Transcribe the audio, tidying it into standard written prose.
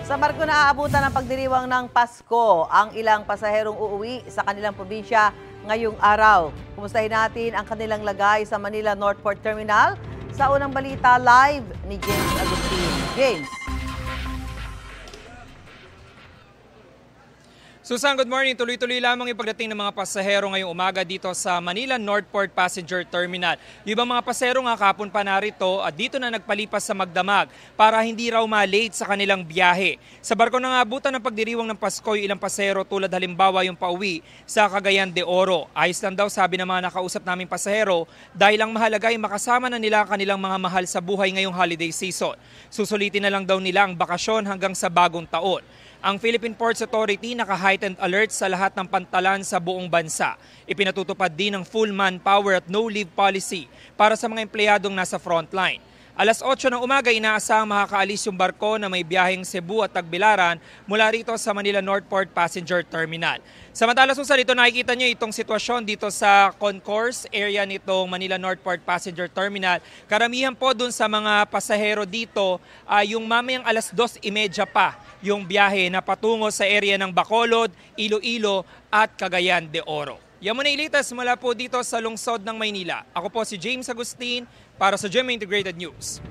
Sa barko na aabutan ng pagdiriwang ng Pasko ang ilang pasaherong uuwi sa kanilang probinsya ngayong araw. Kumustahin natin ang kanilang lagay sa Manila Northport Terminal. Sa unang balita, live ni James Agustin. James. Susan, good morning. Tuloy-tuloy lamang yung pagdating ng mga pasahero ngayong umaga dito sa Manila Northport Passenger Terminal. Yung ibang mga pasahero nga kapon pa narito at dito na nagpalipas sa magdamag para hindi raw ma-late sa kanilang biyahe. Sa barko na abutan ng pagdiriwang ng Pasko yung ilang pasahero tulad halimbawa yung pauwi sa Cagayan de Oro. Ayos lang daw sabi ng mga nakausap naming pasahero dahil ang mahalaga ay makasama na nila kanilang mga mahal sa buhay ngayong holiday season. Susulitin na lang daw nila ang bakasyon hanggang sa bagong taon. Ang Philippine Ports Authority naka-heightened alert sa lahat ng pantalan sa buong bansa. Ipinatutupad din ang full manpower at no-leave policy para sa mga empleyadong nasa frontline. Alas 8 ng umaga, inaasahang makakaalis yung barko na may biyaheng Cebu at Tagbilaran mula rito sa Manila Northport Passenger Terminal. Samantala, Susan, dito nakikita nyo itong sitwasyon dito sa concourse area nitong Manila Northport Passenger Terminal. Karamihan po dun sa mga pasahero dito, yung mamayang alas 2:30 pa yung biyahe na patungo sa area ng Bacolod, Iloilo at Cagayan de Oro. Yan muna ilitas mula po dito sa lungsod ng Maynila. Ako po si James Agustin para sa GMA Integrated News.